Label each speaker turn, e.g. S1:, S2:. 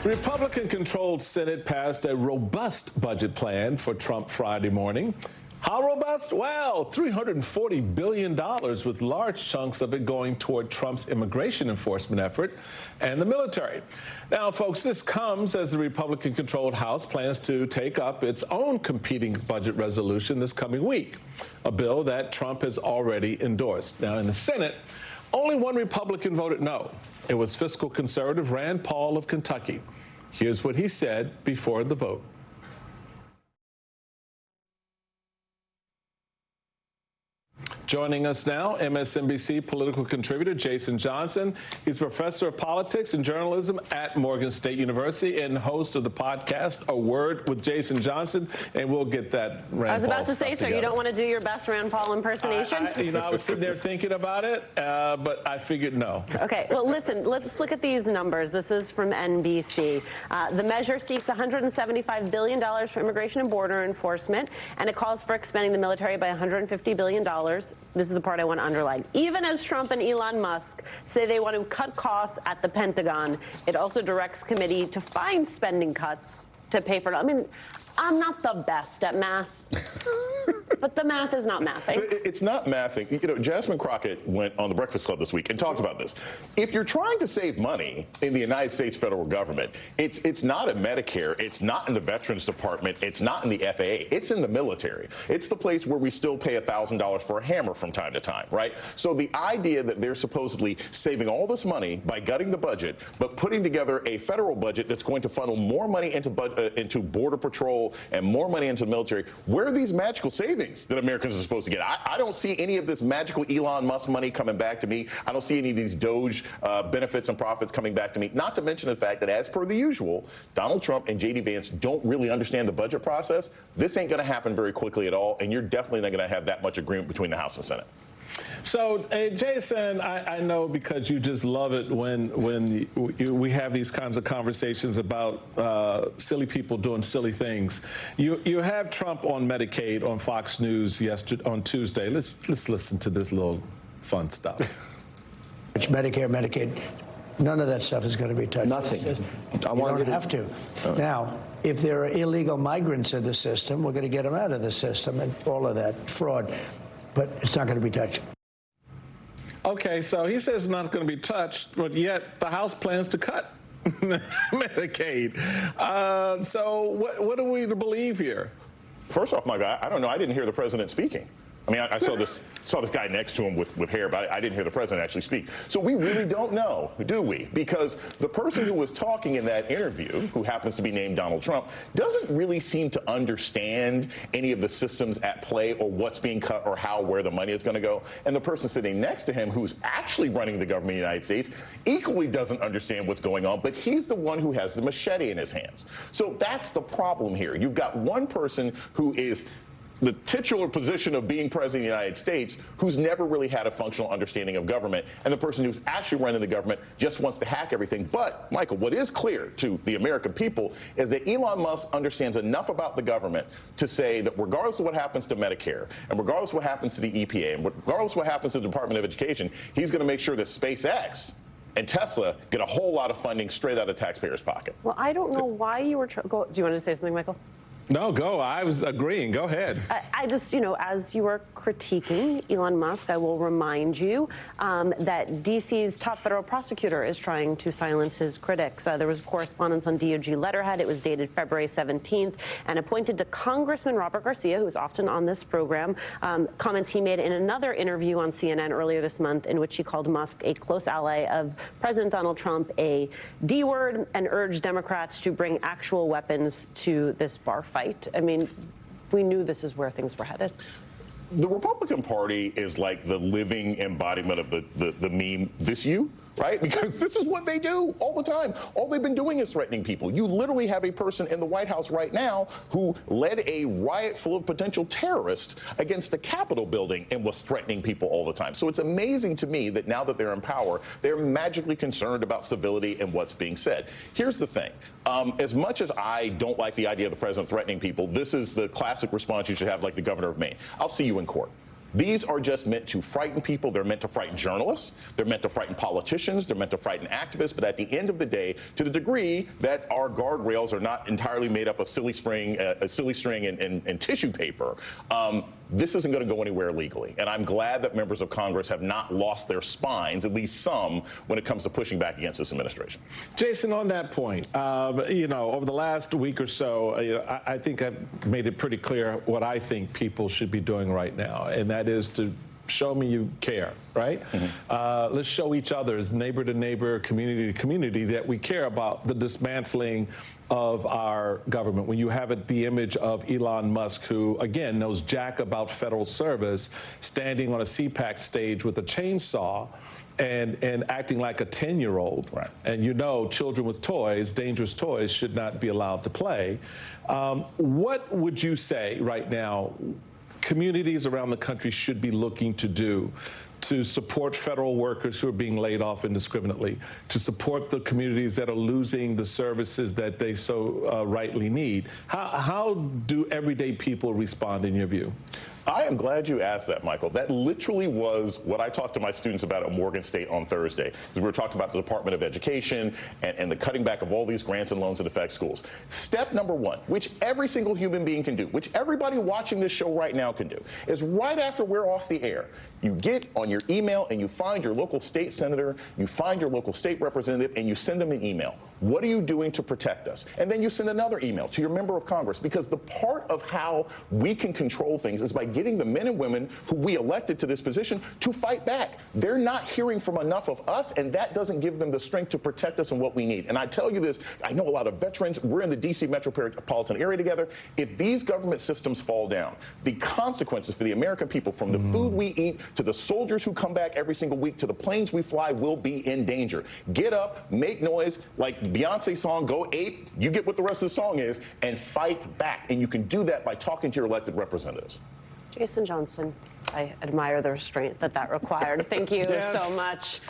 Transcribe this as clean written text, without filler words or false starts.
S1: The Republican-controlled Senate passed a robust budget plan for Trump Friday morning. How robust? Well, $340 billion, with large chunks of it going toward Trump's immigration enforcement effort and the military. Now, folks, this comes as the Republican-controlled House plans to take up its own competing budget resolution this coming week, a bill that Trump has already endorsed. Now, in the Senate, only one Republican voted no. It was fiscal conservative Rand Paul of Kentucky. Here's what he said before the vote. Joining us now, MSNBC political contributor Jason Johnson. He's professor of politics and journalism at Morgan State University and host of the podcast A Word with Jason Johnson. And we'll get that Rand Paul.
S2: I was about to say,
S1: together.
S2: So you don't want to do your best Rand Paul impersonation?
S1: I was sitting there thinking about it, but I figured no.
S2: Okay, well, listen, let's look at these numbers. This is from NBC. The measure seeks $175 billion for immigration and border enforcement, and it calls for expanding the military by $150 billion. This is the part I want to underline. Even as Trump and Elon Musk say they want to cut costs at the Pentagon, it also directs committee to find spending cuts to pay for it. I mean, I'm not the best at math. But the math is not mathing.
S3: It's not mathing. You know, Jasmine Crockett went on the Breakfast Club this week and talked about this. If you're trying to save money in the United States federal government, it's not in Medicare, it's not in the Veterans Department, it's not in the FAA, it's in the military. It's the place where we still pay $1,000 for a hammer from time to time, right? So the idea that they're supposedly saving all this money by gutting the budget, but putting together a federal budget that's going to funnel more money into Border Patrol and more money into the military, where are these magical savings that Americans are supposed to get? I don't see any of this magical Elon Musk money coming back to me. I don't see any of these Doge benefits and profits coming back to me. Not to mention the fact that, as per the usual, Donald Trump and J.D. Vance don't really understand the budget process. This ain't going to happen very quickly at all, and you're definitely not going to have that much agreement between the House and Senate.
S1: So, Jason, I know because you just love it when we have these kinds of conversations about silly people doing silly things. You have Trump on Medicaid on Fox News on Tuesday. Let's listen to this little fun stuff.
S4: It's Medicare, Medicaid. None of that stuff is going to be touched.
S5: Nothing.
S4: You don't have to. Now, if there are illegal migrants in the system, we're going to get them out of the system and all of that fraud. But it's not going to be touched.
S1: Okay, so he says it's not going to be touched, but yet the House plans to cut Medicaid. So what are we to believe here?
S3: First off, my guy, I don't know. I didn't hear the president speaking. I mean, I saw this guy next to him with hair, but I didn't hear the president actually speak. So we really don't know, do we? Because the person who was talking in that interview, who happens to be named Donald Trump, doesn't really seem to understand any of the systems at play or what's being cut or where the money is going to go. And the person sitting next to him, who's actually running the government of the United States, equally doesn't understand what's going on, but he's the one who has the machete in his hands. So that's the problem here. You've got one person who is the titular position of being president of the United States, who's never really had a functional understanding of government, and the person who's actually running the government just wants to hack everything. But, Michael, what is clear to the American people is that Elon Musk understands enough about the government to say that regardless of what happens to Medicare, and regardless of what happens to the EPA, and regardless of what happens to the Department of Education, he's going to make sure that SpaceX and Tesla get a whole lot of funding straight out of taxpayers' pocket.
S2: Well, I don't know why you were... Do you want to say something, Michael?
S1: No, go. I was agreeing. Go ahead.
S2: I just, as you were critiquing Elon Musk, I will remind you that D.C.'s top federal prosecutor is trying to silence his critics. There was correspondence on DOJ letterhead. It was dated February 17th and appointed to Congressman Robert Garcia, who's often on this program, comments he made in another interview on CNN earlier this month in which he called Musk a close ally of President Donald Trump, a D-word, and urged Democrats to bring actual weapons to this bar fight. I mean, we knew this is where things were headed.
S3: The Republican Party is like the living embodiment of the meme, "This you?" Right? Because this is what they do all the time. All they've been doing is threatening people. You literally have a person in the White House right now who led a riot full of potential terrorists against the Capitol building and was threatening people all the time. So it's amazing to me that now that they're in power, they're magically concerned about civility and what's being said. Here's the thing. As much as I don't like the idea of the president threatening people, this is the classic response you should have like the governor of Maine. I'll see you in court. These are just meant to frighten people. They're meant to frighten journalists. They're meant to frighten politicians. They're meant to frighten activists. But at the end of the day, to the degree that our guardrails are not entirely made up of silly string and tissue paper, this isn't going to go anywhere legally. And I'm glad that members of Congress have not lost their spines, at least some, when it comes to pushing back against this administration.
S1: Jason, on that point, over the last week or so, I think I've made it pretty clear what I think people should be doing right now, and that is to show me you care, right? Mm-hmm. Let's show each other, as neighbor to neighbor, community to community, that we care about the dismantling of our government. When you have the image of Elon Musk, who, again, knows jack about federal service, standing on a CPAC stage with a chainsaw and acting like a 10-year-old.
S3: Right.
S1: And children with toys, dangerous toys, should not be allowed to play. What would you say right now communities around the country should be looking to do to support federal workers who are being laid off indiscriminately, to support the communities that are losing the services that they so rightly need? How do everyday people respond, in your view?
S3: I am glad you asked that, Michael. That literally was what I talked to my students about at Morgan State on Thursday, because we were talking about the Department of Education and the cutting back of all these grants and loans that affect schools. Step number one, which every single human being can do, which everybody watching this show right now can do, is right after we're off the air, you get on your email and you find your local state senator, you find your local state representative, and you send them an email. What are you doing to protect us? And then you send another email to your member of Congress, because the part of how we can control things is by getting the men and women who we elected to this position to fight back. They're not hearing from enough of us, and that doesn't give them the strength to protect us and what we need. And I tell you this, I know a lot of veterans, we're in the D.C. metropolitan area together. If these government systems fall down, the consequences for the American people, from the food we eat to the soldiers who come back every single week to the planes we fly, will be in danger. Get up, make noise, like Beyonce's song, Go Ape, you get what the rest of the song is, and fight back. And you can do that by talking to your elected representatives.
S2: Jason Johnson, I admire the restraint that required. Thank you so much.